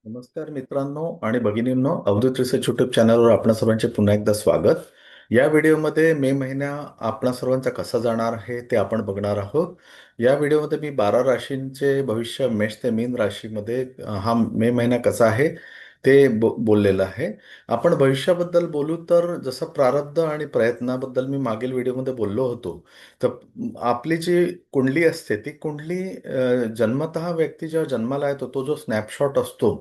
नमस्कार मित्रांनो आणि भगिनींनो, अवधूत रिसर्च युट्यूब चॅनलवर आपणा सर्वांचे पुन्हा एकदा स्वागत. या व्हिडिओमध्ये मे महिना आपणा सर्वांचा कसा जाणार आहे ते आपण बघणार आहोत. या व्हिडिओमध्ये मी 12 राशींचे भविष्य मेष ते मीन राशीमध्ये हा मे महिना कसा आहे ते बोललेलं आहे. आपण भविष्याबद्दल बोलू तर जसं प्रारब्ध आणि प्रयत्नाबद्दल मी मागील व्हिडिओमध्ये बोललो होतो. तर आपली जी कुंडली असते ती कुंडली जन्मतः व्यक्ती जेव्हा जन्माला येतो तो जो स्नॅपशॉट असतो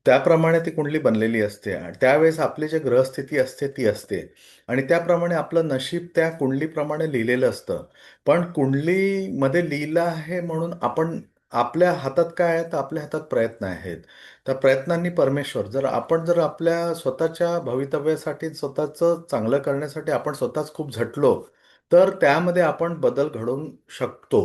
त्याप्रमाणे ती कुंडली बनलेली असते आणि त्यावेळेस आपली जी ग्रहस्थिती असते ती असते आणि त्याप्रमाणे आपलं नशीब त्या कुंडलीप्रमाणे लिहिलेलं असतं. पण कुंडलीमध्ये लिहिलं आहे म्हणून आपण आपल्या हातात काय आहे तर आपल्या हातात प्रयत्न आहेत. त्या प्रयत्नांनी परमेश्वर जर आपल्या स्वतःच्या भवितव्यासाठी स्वतःचं चांगलं करण्यासाठी आपण स्वतःच खूप झटलो तर त्यामध्ये आपण बदल घडवून शकतो.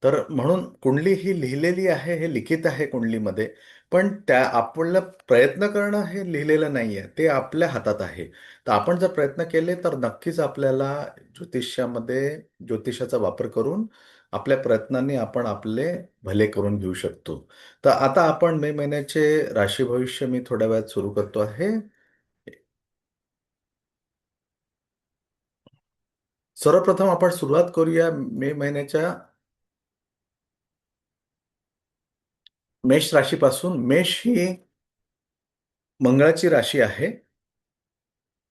तर म्हणून कुंडली ही लिहिलेली आहे, हे लिखित आहे कुंडलीमध्ये. पण त्या आपलं प्रयत्न करणं हे लिहिलेलं नाहीये, ते आपल्या हातात आहे. तर आपण जर प्रयत्न केले तर नक्कीच आपल्याला ज्योतिषामध्ये ज्योतिषाचा वापर करून आपल्या प्रयत्नांनी आपण आपले भले करून घेऊ शकतो. तर आता आपण मे महिन्याचे राशी भविष्य मी थोड्या वेळात सुरू करतो आहे. सर्वप्रथम आपण सुरुवात करूया मे महिन्याच्या मेष राशीपासून. मेष ही मंगळाची राशी आहे.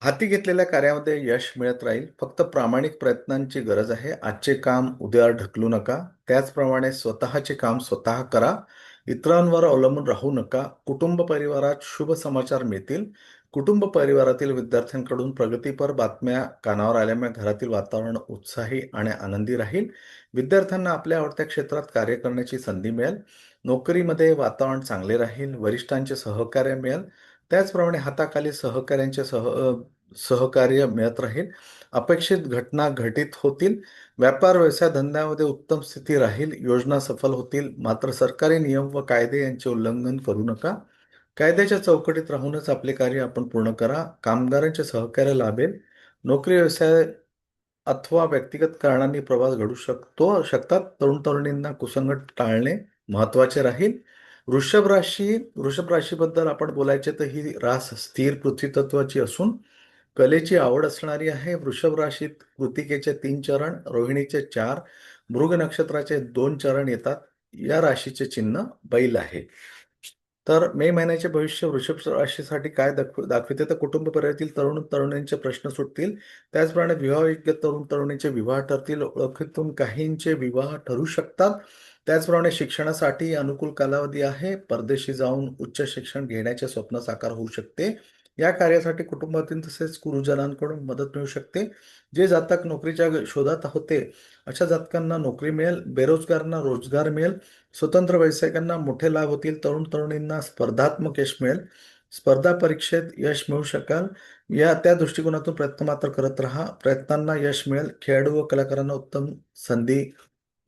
हाती घेतलेल्या कार्यामध्ये यश मिळत राहील. फक्त प्रामाणिक प्रयत्नांची गरज आहे. आजचे काम उद्यावर ढकलू नका. त्याचप्रमाणे स्वतःचे काम स्वतः करा. इतरांवर अवलंबून राहू नका. कुटुंब परिवारात शुभ समाचार मिळतील. कुटुंब परिवारातील विद्यार्थ्यांकडून प्रगतीपर बातम्या कानावर आल्यामुळे घरातील वातावरण उत्साही आणि आनंदी राहील. विद्यार्थ्यांना आपल्या आवडत्या क्षेत्रात कार्य करण्याची संधी मिळेल. नोकरीमध्ये वातावरण चांगले राहील. वरिष्ठांचे सहकार्य मिळेल. त्याचप्रमाणे हाताखाली सहकार्य मिळत राहील. अपेक्षित घटना घटित होतील. व्यापार व्यवसाय धंद्यामध्ये उत्तम स्थिती राहील. योजना सफल होतील. मात्र सरकारी नियम व कायदे यांचे उल्लंघन करू नका. कायद्याच्या चौकटीत राहूनच आपले कार्य आपण पूर्ण करा. कामगारांचे सहकार्य लाभेल. नोकरी व्यवसाय अथवा व्यक्तिगत कारणांनी प्रवास घडू शकतात. तरुण तरुणींना कुसंगत टाळणे महत्वाचे राहील. वृषभ राशीबद्दल आपण बोलायचे तर ही रास स्थिर पृथ्वी तत्वाची असून कलेची आवड असणारी आहे. वृषभ राशीत कृतिकेचे 3 चरण, रोहिणीचे 4, मृग नक्षत्राचे 2 चरण येतात. या राशीचे चिन्ह बैल आहे. तर मे महिन्याचे भविष्य वृषभ राशीसाठी काय दाखविते तर कुटुंब परिवारातील तरुण तरुणींचे प्रश्न सुटतील. त्याचप्रमाणे विवाहयोग्य तरुण तरुणींचे विवाह ठरतील. ओळखीतून काहींचे विवाह ठरू शकतात. त्याचप्रमाणे शिक्षणासाठी अनुकूल कालावधी आहे. परदेशी जाऊन उच्च शिक्षण घेण्याचे स्वप्न साकार होऊ शकते. या कार्यासाठी कुटुंबातील तसेच गुरुजनांकडून मदत मिळू शकते. जे जातक नोकरीच्या शोधात होते अशा जातकांना नोकरी मिळेल. बेरोजगारांना रोजगार मिळेल. स्वतंत्र व्यावसायिकांना मोठे लाभ होतील. तरुण तरुणींना स्पर्धात्मक यश मिळेल. स्पर्धा परीक्षेत यश मिळू शकाल. त्या दृष्टिकोनातून प्रयत्न मात्र करत राहा. प्रयत्नांना यश मिळेल. खेळाडू व कलाकारांना उत्तम संधी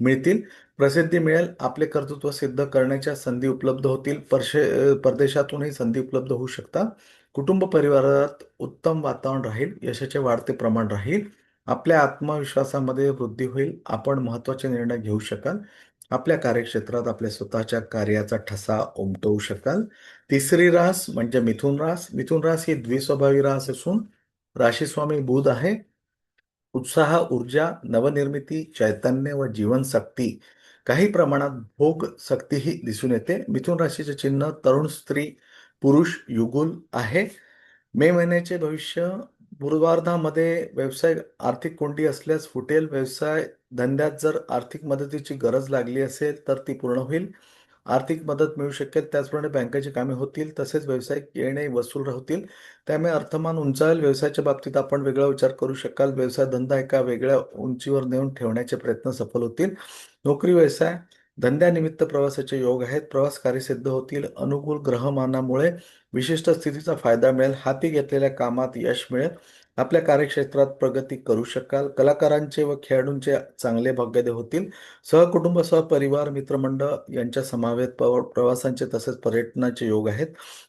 मिळतील. प्रसिद्धी मिळेल. आपले कर्तृत्व सिद्ध करण्याच्या संधी उपलब्ध होतील. परदेशातूनही संधी उपलब्ध होऊ शकतात. कुटुंब परिवारात उत्तम वातावरण राहील. यशाचे वाढते प्रमाण राहील. आपल्या आत्मविश्वासामध्ये वृद्धी होईल. आपण महत्त्वाचे निर्णय घेऊ शकाल. आपल्या कार्यक्षेत्रात आपल्या स्वतःच्या कार्याचा ठसा उमटवू शकाल. तिसरी रास म्हणजे मिथुन रास. मिथुन रास ही द्विस्वभावी रास असून राशीस्वामी बुध आहे. उत्साह, ऊर्जा, नवनिर्मिती, चैतन्य व जीवनशक्ती, काही प्रमाणात भोग सक्तीही दिसून येते. मिथुन राशीचे चिन्ह तरुण स्त्री पुरुष युगुल आहे. मे महिन्याचे भविष्य पूर्वार्धामध्ये व्यवसाय आर्थिक कोंडी असल्यास फुटेल. व्यवसाय धंद्यात जर आर्थिक मदतीची गरज लागली असेल तर ती पूर्ण होईल. आर्थिक मदत मिळू शकेल. त्याचप्रमाणे बँकेची कामे होतील. तसेच व्यावसायिक येणे वसूल राहतील. त्यामुळे अर्थमान उंचावेल. व्यवसायाच्या बाबतीत आपण वेगळा विचार करू शकाल. व्यवसाय धंदा एका वेगळ्या उंचीवर नेऊन ठेवण्याचे प्रयत्न सफल होतील. नोकरी व्यवसाय धंद्यानिमित्त प्रवासाचे योग आहेत. प्रवास कार्यसिद्ध होतील. अनुकूल ग्रहमानामुळे विशिष्ट स्थितीचा फायदा मिळेल. हाती घेतलेल्या कामात यश मिळेल. आपल्या कार्यक्षेत्रात प्रगती करू शकाल. कलाकारांचे व खेळाडूंचे चांगले भाग्योदय होतील. सहकुटुंब सहपरिवार मित्रमंडळ यांच्या समवेत प्रवासांचे तसेच पर्यटनाचे योग आहेत.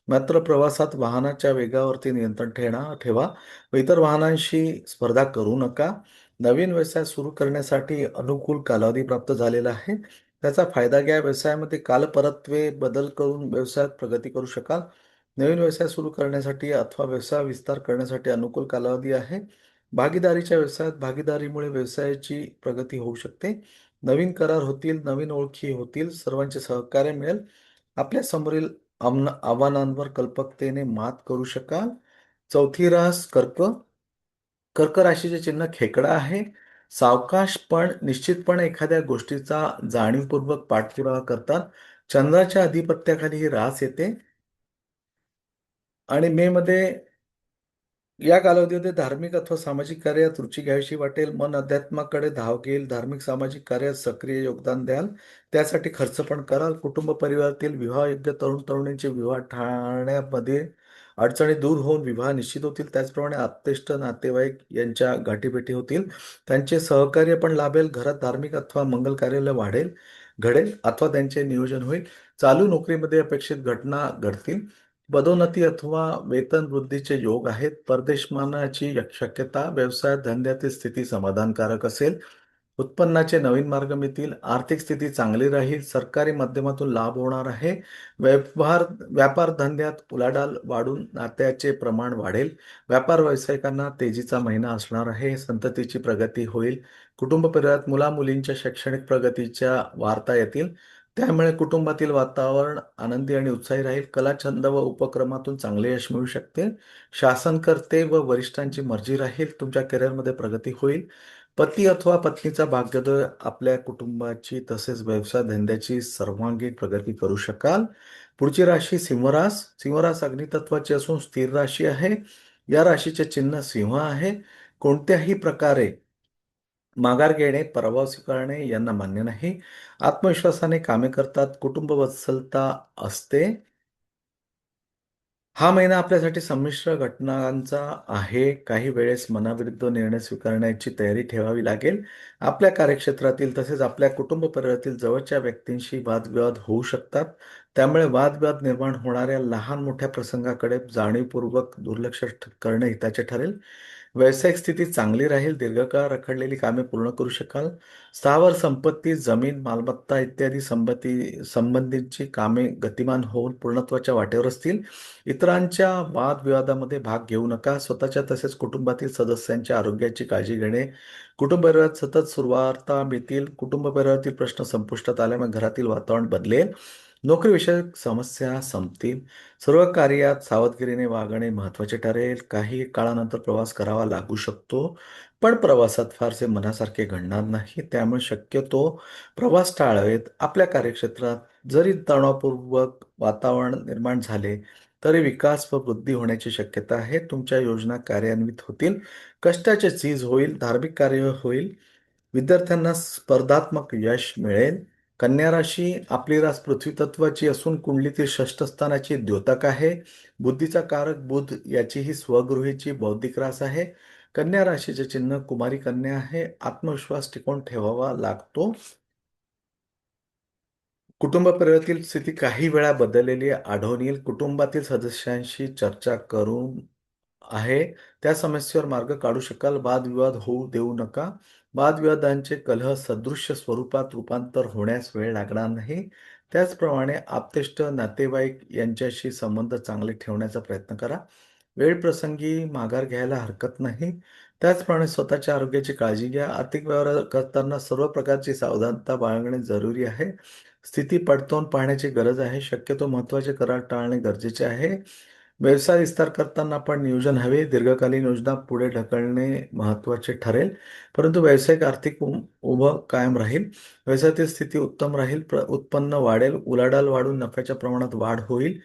मात्र प्रवासात वाहनाच्या वेगावरती नियंत्रण ठेवा व इतर वाहनांशी स्पर्धा करू नका. नवीन व्यवसाय सुरू करण्यासाठी अनुकूल कालावधी प्राप्त झालेला आहे. त्याचा फायदा घ्या. व्यवसायामध्ये कालपरत्वे बदल करून व्यवसायात प्रगती करू शकाल. नवीन व्यवसाय सुरू करण्यासाठी अथवा व्यवसाय विस्तार करण्यासाठी अनुकूल कालावधी आहे. भागीदारीच्या व्यवसायात भागीदारीमुळे व्यवसायाची प्रगती होऊ शकते. नवीन करार होतील, नवीन ओळखी होतील, सर्वांचे सहकार्य मिळेल. आपल्या समोरील आव्हानांवर कल्पकतेने मात करू शकाल. चौथी रास कर्क. कर्क राशीचे चिन्ह खेकडा आहे. सावकाश पण निश्चितपणे एखाद्या गोष्टीचा जाणीवपूर्वक पाठपुरावा करतात. चंद्राच्या अधिपत्याखाली ही रास येते आणि मे मध्ये या कालावधीमध्ये धार्मिक अथवा सामाजिक कार्यात रुची घ्यावीशी वाटेल. मन अध्यात्माकडे धाव घेईल. धार्मिक सामाजिक कार्यात सक्रिय योगदान द्याल. त्यासाठी खर्च पण कराल. कुटुंब परिवारातील विवाहयोग्य तरुण तरुणींचे विवाह ठरण्यामध्ये अडचणी दूर होऊन विवाह निश्चित होतील. त्याचप्रमाणे आप्तेष्ट नातेवाईक यांच्या गाठीभेटी होतील. त्यांचे सहकार्य पण लाभेल. घरात धार्मिक अथवा मंगल कार्यालय वाढेल घडेल अथवा त्यांचे नियोजन होईल. चालू नोकरीमध्ये अपेक्षित घटना घडतील. पदोन्नती अथवा वेतन वृद्धीचे योग आहेत. परदेशमानाची शक्यता. व्यवसाय धंद्यातील स्थिती समाधानकारक असेल. उत्पन्नाचे नवीन मार्ग मिळतील. आर्थिक स्थिती चांगली राहील. सरकारी माध्यमातून लाभ होणार आहे. व्यापार धंद्यात उलाढाल वाढून नात्याचे प्रमाण वाढेल. व्यापार व्यावसायिकांना तेजीचा महिना असणार आहे. संततीची प्रगती होईल. कुटुंब परिवारात मुलामुलींच्या शैक्षणिक प्रगतीच्या वार्ता येतील. त्यामुळे कुटुंबातील वातावरण आनंदी आणि उत्साही राहील. कला, छंद व उपक्रमातून चांगले यश मिळू शकते. शासनकर्ते व वरिष्ठांची मर्जी राहील. तुमच्या करिअरमध्ये प्रगती होईल. पती अथवा पत्नीचा भाग्योदय आपल्या कुटुंबाची तसेच व्यवसाय धंद्याची सर्वांगीण प्रगती करू शकाल. पुढची राशी सिंहरास. सिंहरास अग्नितत्वाची असून स्थिर राशी आहे. या राशीचे चिन्ह सिंह आहे. कोणत्याही प्रकारे माघार घेणे, पराभव स्वीकारणे यांना मान्य नाही. आत्मविश्वासाने कामे करतात. कुटुंब वत्सलता असते. हा महिना आपल्यासाठी संमिश्र घटनांचा आहे. काही वेळेस मनाविरुद्ध निर्णय स्वीकारण्याची तयारी ठेवावी लागेल. आपल्या कार्यक्षेत्रातील तसेच आपल्या कुटुंब परिवारातील जवळच्या व्यक्तींशी वादविवाद होऊ शकतात. त्यामुळे वादविवाद निर्माण होणाऱ्या लहान मोठ्या प्रसंगाकडे जाणीवपूर्वक दुर्लक्ष करणे हिताचे ठरेल. व्यावसायिक स्थिती चांगली राहील. दीर्घकाळ रखडलेली कामे पूर्ण करू शकाल. स्थावर संपत्ती, जमीन, मालमत्ता इत्यादी संबंधीची कामे गतिमान होऊन पूर्णत्वाच्या वाटेवर असतील. इतरांच्या वादविवादामध्ये भाग घेऊ नका. स्वतःच्या तसेच कुटुंबातील सदस्यांच्या आरोग्याची काळजी घेणे. कुटुंब परिवारात सतत सुवार्ता मिळतील. कुटुंब परिवारातील प्रश्न संपुष्टात आल्यामुळे घरातील वातावरण बदलेल. नोकरीविषयक समस्या संपतील. सर्व कार्यात सावधगिरीने वागणे महत्त्वाचे ठरेल. काही काळानंतर प्रवास करावा लागू शकतो, पण प्रवासात फारसे मनासारखे घडणार नाही. त्यामुळे शक्यतो प्रवास टाळावेत. आपल्या कार्यक्षेत्रात जरी तणावपूर्वक वातावरण निर्माण झाले तरी विकास व वृद्धी होण्याची शक्यता आहे. तुमच्या योजना कार्यान्वित होतील. कष्टाचे चीज होईल. धार्मिक कार्य होईल. विद्यार्थ्यांना स्पर्धात्मक यश मिळेल. कन्या राशी. आपली रास पृथ्वी तत्वाची असून कुंडलीतील षष्ठ स्थानाची द्योतक आहे. बुद्धीचा कारक बुध याची ही स्वगृहीची बौद्धिक रास आहे. कन्या राशीचे चिन्ह कुमारी कन्या आहे. आत्मविश्वास टिकवून ठेवावा लागतो. कुटुंब परिवारातील स्थिती काही वेळा बदललेली आढळून येईल. कुटुंबातील सदस्यांशी चर्चा करून आहे त्या समस्येवर मार्ग काढू शकाल. वादविवाद होऊ देऊ नका. वादविवादांचे कलह सदृश्य स्वरूपात रूपांतर होण्यास वेळ लागणार नाही. त्याचप्रमाणे आप्तेष्ट नातेवाईक यांच्याशी संबंध चांगले ठेवण्याचा प्रयत्न करा. वेळ प्रसंगी माघार घ्यायला हरकत नाही. त्याचप्रमाणे स्वतःच्या आरोग्याची काळजी घ्या. आर्थिक व्यवहार करताना सर्व प्रकारची सावधानता बाळगणे जरुरी आहे. स्थिती पडताळून पाहण्याची गरज आहे. शक्यतो महत्त्वाचे करार टाळणे गरजेचे आहे. व्यवसाय विस्तार करताना आपण नियोजन हवे. दीर्घकालीन योजना पुढे ढकलणे महत्त्वाचे ठरेल. परंतु व्यावसायिक आर्थिक उभं कायम राहील. व्यवसायातील स्थिती उत्तम राहील. उत्पन्न वाढेल. उलाढाल वाढून नफ्याच्या प्रमाणात वाढ होईल.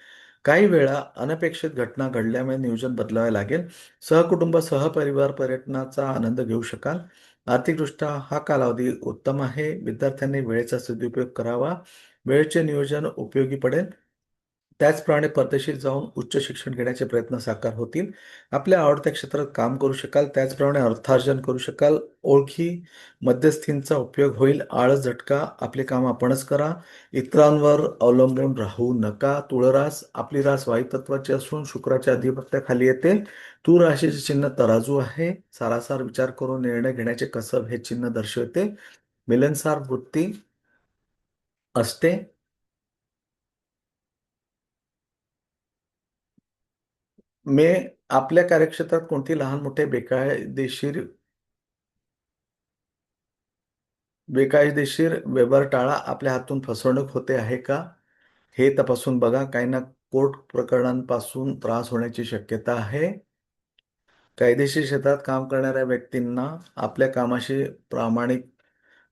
काही वेळा अनपेक्षित घटना घडल्यामुळे नियोजन बदलावे लागेल. सहकुटुंब सहपरिवार पर्यटनाचा आनंद घेऊ शकाल. आर्थिकदृष्ट्या हा कालावधी उत्तम आहे. विद्यार्थ्यांनी वेळेचा सदुपयोग करावा. वेळेचे नियोजन उपयोगी पडेल. त्याचप्रमाणे परदेशी जाऊन उच्च शिक्षण घेण्याचे प्रयत्न साकार होतील. आपल्या आवडत्या क्षेत्रात काम करू शकाल. त्याचप्रमाणे अर्थार्जन करू शकाल. ओळखी मध्यस्थींचा उपयोग होईल. आळस झटका. आपले काम आपणच करा. इतरांवर अवलंबून राहू नका. तुळरास. आपली रास वायुतत्वाची असून शुक्राच्या अधिपत्याखाली येते. तूळ राशीचे चिन्ह तराजू आहे. सारासार विचार करून निर्णय घेण्याचे कसब हे चिन्ह दर्शवते. मिलनसार वृत्ती. असते. मे आपल्या कार्यक्षेत्रात कोणती लहान मोठे बेकायदेशीर व्यवहार टाळा. आपल्या हातून फसवणूक होते आहे का हे तपासून बघा. काहींना कोर्ट प्रकरणांपासून त्रास होण्याची शक्यता आहे. कायदेशीर क्षेत्रात काम करणाऱ्या व्यक्तींना आपल्या कामाशी प्रामाणिक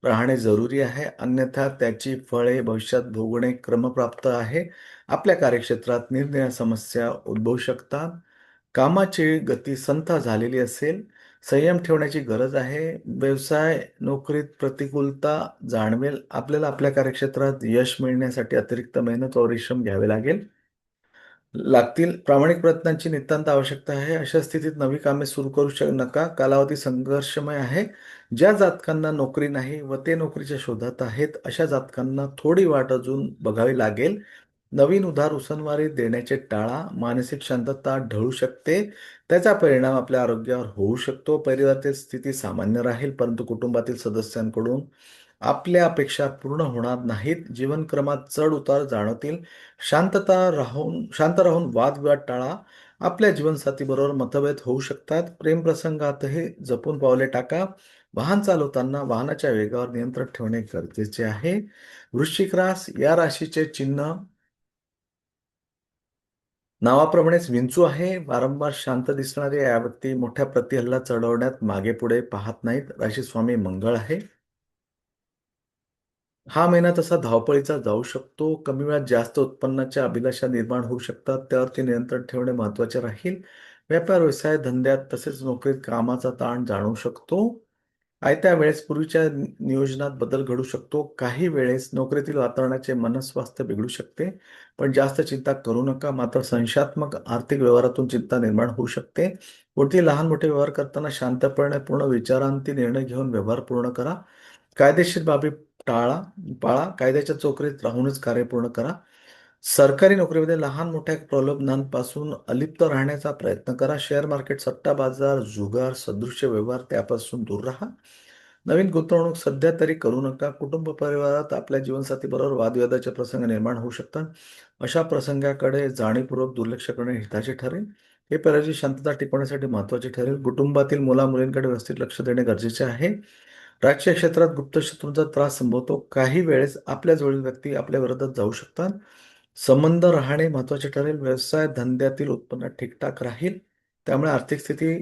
राहणे जरुरी आहे, अन्यथा त्याची फळे भविष्यात भोगणे क्रमप्राप्त आहे. आपल्या कार्यक्षेत्रात निरनिराळ्या समस्या उद्भवू शकतात. कामाची गती संथ झालेली असेल, संयम ठेवण्याची गरज आहे. व्यवसाय नोकरीत प्रतिकूलता जाणवेल. आपल्याला आपल्या कार्यक्षेत्रात यश मिळण्यासाठी अतिरिक्त मेहनत व परिश्रम घ्यावे लागतील. प्रामाणिक प्रयत्नांची नितांत आवश्यकता आहे. अशा स्थितीत नवी कामे सुरू करू नका. कालावधी संघर्षमय आहे. ज्या जातकांना नोकरी नाही व ते नोकरीच्या शोधात आहेत, अशा जातकांना थोडी वाट अजून बघावी लागेल. नवीन उधार उसनवारी देण्याचे टाळा. मानसिक शांतता ढळू शकते. त्याचा परिणाम आपल्या आरोग्यावर होऊ शकतो. परिवारातील स्थिती सामान्य राहील, परंतु कुटुंबातील सदस्यांकडून आपल्या अपेक्षा पूर्ण होणार नाहीत. जीवनक्रमात चढ उतार जाणवतील. शांत राहून वादविवाद टाळा. आपल्या जीवनसाथीबरोबर मतभेद होऊ शकतात. प्रेमप्रसंगातही जपून पावले टाका. वाहन चालवताना वाहनाच्या वेगावर नियंत्रण ठेवणे गरजेचे आहे. वृश्चिक या राशीचे चिन्ह नावाप्रमाणेच विंचू आहे. वारंवार शांत दिसणारे या व्यक्ती मोठ्या प्रतिहल्ला चढवण्यात मागे पुढे पाहत नाहीत. राशी स्वामी मंगळ आहे. हा महिना तसा धावपळीचा जाऊ शकतो. कमी वेळात जास्त उत्पन्नाच्या अभिलाषा निर्माण होऊ शकतात. त्यावरती नियंत्रण ठेवणे महत्त्वाचे राहील. व्यापार, व्यवसाय, धंद्यात तसेच नोकरीत कामाचा ताण जाणवू शकतो. आयत्या वेळेस पूर्वीच्या नियोजनात बदल घडू शकतो. काही वेळेस नोकरीतील वातावरणाचे मनस्वास्थ्य बिघडू शकते, पण जास्त चिंता करू नका. मात्र संशयात्मक आर्थिक व्यवहारातून चिंता निर्माण होऊ शकते. कोणती लहान मोठे व्यवहार करताना शांतपणे पूर्ण विचारांती निर्णय घेऊन व्यवहार पूर्ण करा. कायदेशीर बाबी टाळा पाळा. कायद्याच्या चौकटीत राहूनच कार्य पूर्ण करा. सरकारी नोकरीमध्ये लहान मोठ्या प्रलोभनांपासून अलिप्त राहण्याचा प्रयत्न करा. शेअर मार्केट, सट्टा बाजार, जुगार सदृश्य व्यवहार त्यापासून दूर राहा. नवीन गुंतवणूक सध्या तरी करू नका. कुटुंब परिवारात आपल्या जीवनसाथीबरोबर वादविवादाचे प्रसंग निर्माण होऊ शकतात. अशा प्रसंगाकडे जाणीवपूर्वक दुर्लक्ष करणे हिताचे ठरेल. हे परिवाराची शांतता टिकवण्यासाठी महत्त्वाचे ठरेल. कुटुंबातील मुलामुलींकडे व्यवस्थित लक्ष देणे गरजेचे आहे. राजकीय क्षेत्रात गुप्त शत्रूंचा त्रास संभवतो. काही वेळेस आपल्या जवळील व्यक्ती आपल्या विरोधात जाऊ शकतात. संबंध राहणे महत्त्वाचे ठरेल. व्यवसाय धंद्यातील उत्पन्न ठीकठाक राहील, त्यामुळे आर्थिक स्थिती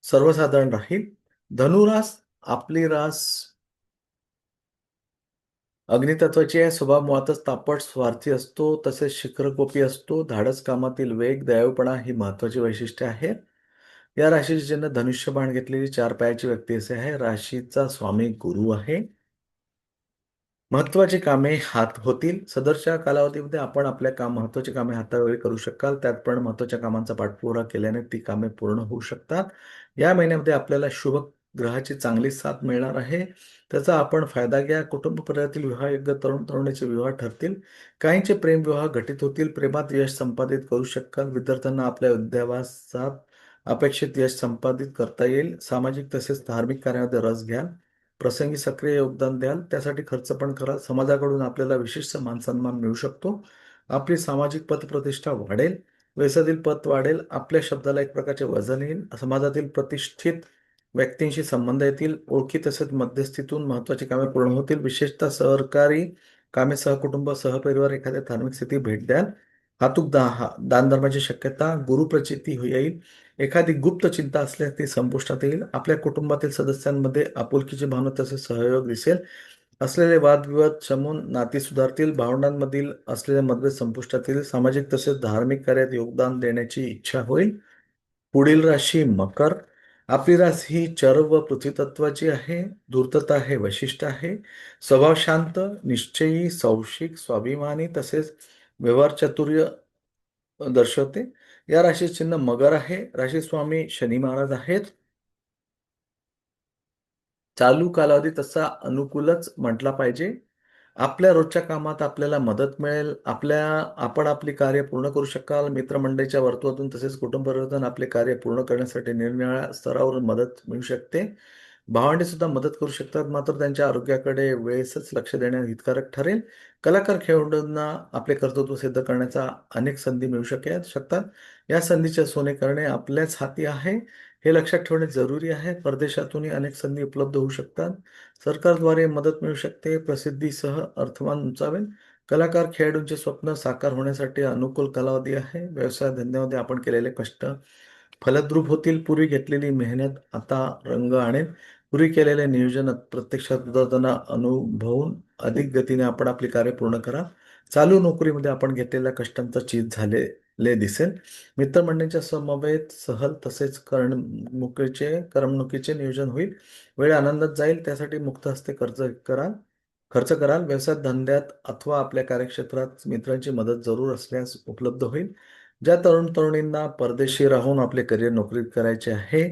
सर्वसाधारण राहील. धनुरास आपली रास अग्नितत्वाची आहे. स्वभाव मुळातच तापट, स्वार्थी असतो, तसेच शिखरकोपी असतो. धाडस, कामातील वेग, दयाळूपणा ही महत्त्वाची वैशिष्ट्ये आहेत. या राशीचे चिन्ह धनुष्यबाण घेतलेली 4 पायाची व्यक्ती असे आहे. राशीचा स्वामी गुरु आहे. महत्त्वाची कामे हात होतील. सदरच्या कालावधीमध्ये आपण आपल्या महत्त्वाची कामे हातावेळी करू शकाल. त्यात पण महत्त्वाच्या कामांचा पाठपुरावा केल्याने ती कामे पूर्ण होऊ शकतात. या महिन्यामध्ये आपल्याला शुभ ग्रहाची चांगली साथ मिळणार आहे. त्याचा आपण फायदा घ्या. कुटुंब परिवारातील विवाहयोग्य तरुण तरुणीचे विवाह ठरतील. काहींचे प्रेमविवाह घटित होतील. प्रेमात यश संपादित करू शकाल. विद्यार्थ्यांना आपल्या विद्याभ्यासात अपेक्षित यश संपादित करता येईल. सामाजिक तसेच धार्मिक कार्यामध्ये रस घ्या. प्रसंगी सक्रिय योगदान द्याल. त्यासाठी खर्च पण करा. समाजाकडून आपल्याला विशिष्ट मानसन्मान मिळू शकतो. आपली सामाजिक पतप्रतिष्ठा वाढेल. व्यवसायातील पत वाढेल. आपल्या शब्दाला एक प्रकारचे वजन येईल. समाजातील प्रतिष्ठित व्यक्तींशी संबंध येतील. ओळखी तसेच मध्यस्थीतून महत्त्वाची कामे पूर्ण होतील. विशेषतः सहकारी कामे, सहकुटुंब, सहपरिवार, एखाद्या धार्मिक स्थिती भेट द्याल. दानधर्माची शक्यता. गुरुप्रचिती येईल. एखादी गुप्त चिंता असल्यास ती संपुष्टात येईल. आपल्या कुटुंबातील सदस्यांमध्ये आपुलकीची भावना तसेच सहयोग दिसेल. असलेले वादविवाद शमून नाती सुधारतील. भावंडांमधील असलेले मतभेद संपुष्टात येईल. सामाजिक तसेच धार्मिक कार्यात योगदान देण्याची इच्छा होईल. पुढील राशी मकर. आपली रास ही चर व पृथ्वी तत्वाची आहे. धूर्तता हे वैशिष्ट्य आहे. स्वभाव शांत, निश्चयी, सौशिक, स्वाभिमानी तसेच व्यवहार चातुर्य दर्शवते. या राशीचे चिन्ह मगर आहे. राशी स्वामी शनी महाराज आहेत. चालू कालावधी तसा अनुकूलच म्हटला पाहिजे. आपल्या रोजच्या कामात आपल्याला मदत मिळेल. आपण आपली कार्य पूर्ण करू शकाल. मित्रमंडळीच्या वर्तुळातून तसेच कुटुंब परिवारातून आपले कार्य पूर्ण करण्यासाठी निरनिराळ्या स्तरावरून मदत मिळू शकते. भावंडे सुद्धा मदत करू शकतात, मात्र त्यांच्या आरोग्याकडे वेळेसच लक्ष देणे हितकारक ठरेल. कलाकार खेळाडूंना आपले कर्तृत्व सिद्ध करण्याचा अनेक संधी मिळू शकतात. या संधीचे सोने करणे आपल्याच हाती आहे, हे लक्षात ठेवणे जरुरी आहे. परदेशातूनही अनेक संधी उपलब्ध होऊ शकतात. सरकारद्वारे मदत मिळू शकते. प्रसिद्धीसह अर्थमान उंचावेल. कलाकार खेळाडूंचे स्वप्न साकार होण्यासाठी अनुकूल कालावधी आहे. व्यवसाय धंद्यामध्ये आपण केलेले कष्ट फलद्रूप होतील. पूर्वी घेतलेली मेहनत आता रंग आणेल. पूर्वी केलेले नियोजन प्रत्यक्षात उतरताना अनुभवून अधिक गतीने आपण आपली कार्य पूर्ण करा. चालू नोकरीमध्ये आपण घेतलेल्या कष्टांचा चीज झालेले दिसेल. मित्रमंडळींच्या समवेत सहल तसेच करमणुकीचे नियोजन होईल. वेळ आनंदात जाईल, त्यासाठी मुक्त हस्ते खर्च कराल. व्यवसाय धंद्यात अथवा आपल्या कार्यक्षेत्रात मित्रांची मदत जरूर असल्यास उपलब्ध होईल. ज्या तरुणींना परदेशी राहून आपले करिअर नोकरीत करायचे आहे,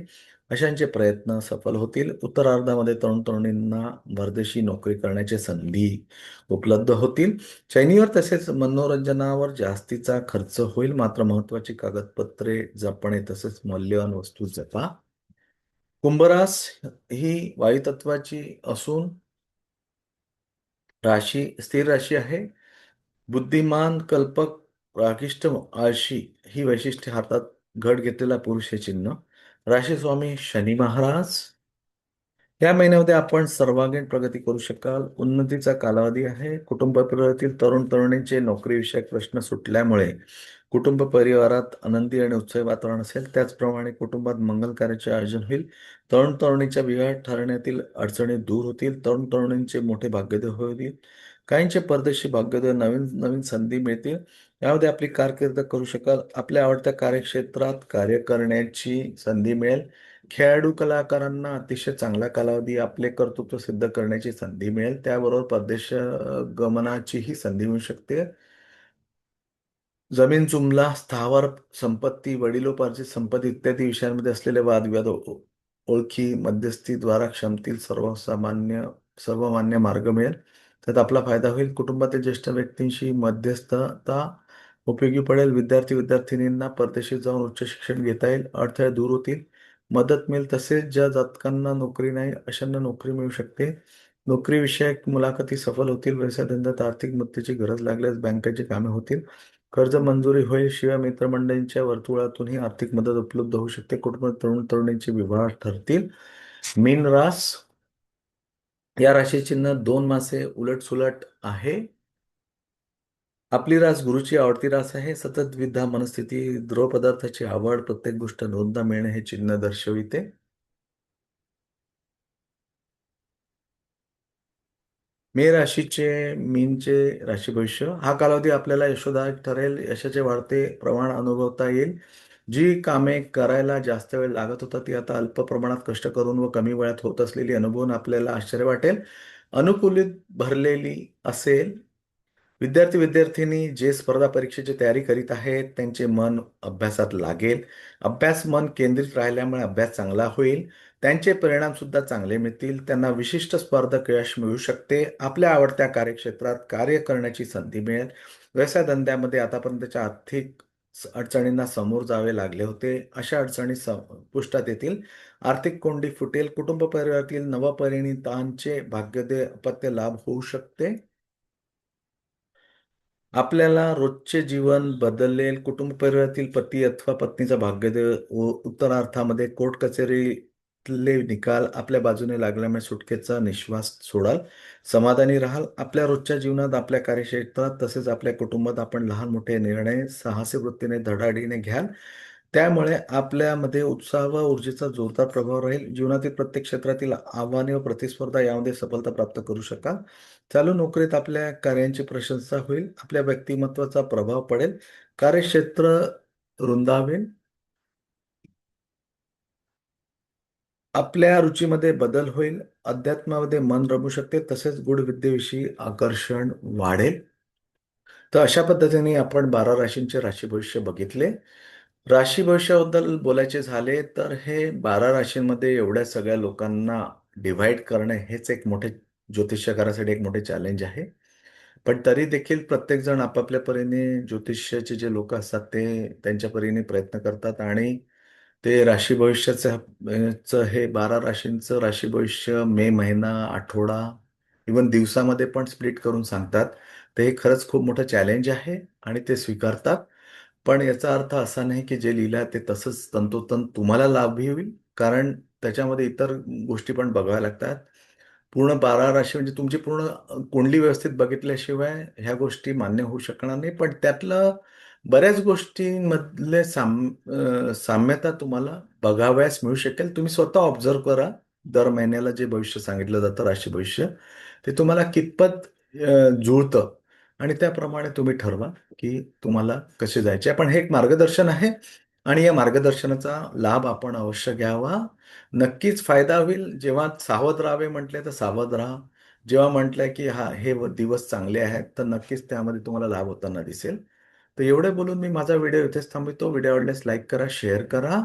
अशांचे प्रयत्न सफल होतील. उत्तरार्धामध्ये तरुणींना परदेशी नोकरी करण्याच्या संधी उपलब्ध होतील. चैनीवर तसेच मनोरंजनावर जास्तीचा खर्च होईल, मात्र महत्वाची कागदपत्रे जपणे तसेच मौल्यवान वस्तू जपा. कुंभरास ही वायुतत्वाची असून राशी स्थिर राशी आहे. बुद्धिमान, कल्पक, रागिष्ट, आळशी ही वैशिष्ट्ये हातात घट घेतलेला पुरुष हे चिन्ह. राशी स्वामी शनी महाराज. या महिन्यामध्ये आपण सर्वांगीण प्रगती करू शकाल. उन्नतीचा कालावधी आहे. कुटुंब परिवारातील तरुण तरुणींचे नोकरीविषयक प्रश्न सुटल्यामुळे कुटुंब परिवारात आनंदी आणि उत्साही वातावरण असेल. त्याचप्रमाणे कुटुंबात मंगल कार्याचे आयोजन होईल. तरुण तरुणीच्या विवाह ठरण्यातील अडचणी दूर होतील. तरुण तरुणींचे मोठे भाग्योदय होईल. काहींचे परदेशी भाग्योदय, नवीन नवीन संधी मिळतील. यामध्ये आपली कारकीर्द करू शकाल. आपल्या आवडत्या कार्यक्षेत्रात कार्य करण्याची संधी मिळेल. खेळाडू कलाकारांना अतिशय चांगला कालावधी, आपले कर्तृत्व सिद्ध करण्याची संधी मिळेल. त्याबरोबर परदेश गमनाचीही संधी मिळू शकते. जमीन जुमला, स्थावर संपत्ती, वडिलोपार्जित संपत्ती इत्यादी विषयांमध्ये असलेले वादविवाद ओळखी मध्यस्थीद्वारा क्षमतील सर्वमान्य मार्ग मिळेल. त्यात आपला फायदा होईल. कुटुंबातील ज्येष्ठ व्यक्तींशी मध्यस्थता उपयोगी पडेल. विद्यार्थींना परदेशात जाऊन उच्च शिक्षण घेता येईल. अडथळे दूर होतील. मदत मिळेल. तसेच ज्या जातकांना नोकरी नाही अशांना नोकरी मिळू शकते. नोकरीविषयक मुलाखती सफल होतील. व्यवसाय धंद्यात आर्थिक मदतीची गरज लागल्यास बँकेची कामे होतील. कर्ज मंजुरी होईल. शिवाय मित्रमंडळींच्या वर्तुळातूनही आर्थिक मदत उपलब्ध होऊ शकते. कुटुंबात तरुण तरुणींचे विवाह ठरतील. मीन रास. या राशी चिन्ह 2 मासे उलट आहे. आपली रास गुरुची आवडती रास आहे. सतत द्विधा मनस्थिती, द्रव पदार्थाची आवड, प्रत्येक गोष्ट दोनदा मिळणे हे चिन्ह दर्शविते. मीनचे राशी भविष्य. हा कालावधी आपल्याला यशोदायक ठरेल. यशाचे वाढते प्रमाण अनुभवता येईल. जी कामे करायला जास्त वेळ लागत होता ती आता अल्प प्रमाणात कष्ट करून व कमी वेळात होत असलेली अनुभवून आपल्याला आश्चर्य वाटेल. अनुकूलित भरलेली असेल. विद्यार्थी-विद्यार्थिनी जे स्पर्धा परीक्षेची तयारी करीत आहेत, त्यांचे मन अभ्यासात लागेल. अभ्यास मन केंद्रित राहिल्यामुळे अभ्यास चांगला होईल. त्यांचे परिणाम सुद्धा चांगले मिळतील. त्यांना विशिष्ट स्पर्धक यश मिळू शकते. आपल्या आवडत्या कार्यक्षेत्रात कार्य करण्याची संधी मिळेल. व्यवसाय धंद्यामध्ये आतापर्यंतच्या आर्थिक अडचणींना समोर जावे लागले होते. अशा अडचणी पुष्टात येतील. आर्थिक कोंडी फुटेल. कुटुंब परिवारातील नवपरिणितांचे भाग्योदय अपत्य लाभ होऊ शकते. आपल्याला रोजचे जीवन बदलेल. कुटुंब परिवारातील पती अथवा पत्नीचा भाग्योदय उत्तरार्थामध्ये कोर्ट कचेरीतले निकाल आपल्या बाजूने लागल्यामुळे सुटकेचा निश्वास सोडाल. समाधानी राहाल. आपल्या रोजच्या जीवनात, आपल्या कार्यक्षेत्रात तसेच आपल्या कुटुंबात आपण लहान मोठे निर्णय साहसी वृत्तीने धडाडीने घ्याल. त्यामुळे आपल्यामध्ये उत्साह व ऊर्जेचा जोरदार प्रभाव राहील. जीवनातील प्रत्येक क्षेत्रातील आव्हाने व प्रतिस्पर्धा यामध्ये सफलता प्राप्त करू शकाल. चालू नोकरीत आपल्या कार्यांची प्रशंसा होईल. आपल्या व्यक्तिमत्वाचा प्रभाव पडेल. कार्यक्षेत्र रुंदावेल. आपल्या रुचीमध्ये बदल होईल. अध्यात्मामध्ये मन रमू शकते. तसेच गूढ विद्येविषयी आकर्षण वाढेल. तर अशा पद्धतीने आपण 12 राशींचे राशी भविष्य बघितले. राशी भविष्याबद्दल बोलायचे झाले तर हे 12 राशींमध्ये एवढ्या सगळ्या लोकांना डिव्हाइड करणे हेच एक मोठे ज्योतिष्यकारासाठी एक मोठे चॅलेंज आहे. पण तरी देखील प्रत्येक जण आपापल्या परीने ज्योतिष्याचे जे लोक असतात ते त्यांच्या परीने प्रयत्न करतात आणि ते राशी भविष्याचं हे 12 राशींचं राशी भविष्य मे महिना, आठवडा, इवन दिवसामध्ये पण स्प्लिट करून सांगतात. ते हे खरंच खूप मोठं चॅलेंज आहे आणि ते स्वीकारतात. पण याचा अर्थ असा नाही की जे लिहिलं आहे ते तसंच तंतोतंत तुम्हाला लाभही होईल, कारण त्याच्यामध्ये इतर गोष्टी पण बघाव्या लागतात. पूर्ण 12 राशी म्हणजे तुमची पूर्ण कुंडली व्यवस्थित बघितल्याशिवाय ह्या गोष्टी मान्य होऊ शकणार नाही. पण त्यातलं बऱ्याच गोष्टींमधले साम्यता तुम्हाला बघावयास मिळू शकेल. तुम्ही स्वतः ऑब्झर्व करा. दर महिन्याला जे भविष्य सांगितलं जातं राशी भविष्य, ते तुम्हाला कितपत जुळतं आणि त्याप्रमाणे तुम्ही ठरवा की तुम्हाला कसे जायचे. पण हे एक मार्गदर्शन आहे आणि या मार्गदर्शनाचा लाभ आपण अवश्य घ्यावा. नक्कीच फायदा होईल. जेव्हा सावध राहावे म्हटले तर सावध राहा. जेव्हा म्हटलंय की हा हे दिवस चांगले आहेत, तर नक्कीच त्यामध्ये तुम्हाला लाभ होताना दिसेल. तर एवढे बोलून मी माझा व्हिडिओ इथेच थांबवतो. व्हिडिओ आवडल्यास लाईक करा, शेअर करा.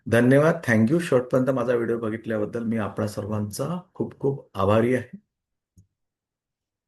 धन्यवाद. थँक्यू. शेवटपर्यंत माझा व्हिडिओ बघितल्याबद्दल मी आपणा सर्वांचा खूप खूप आभारी आहे.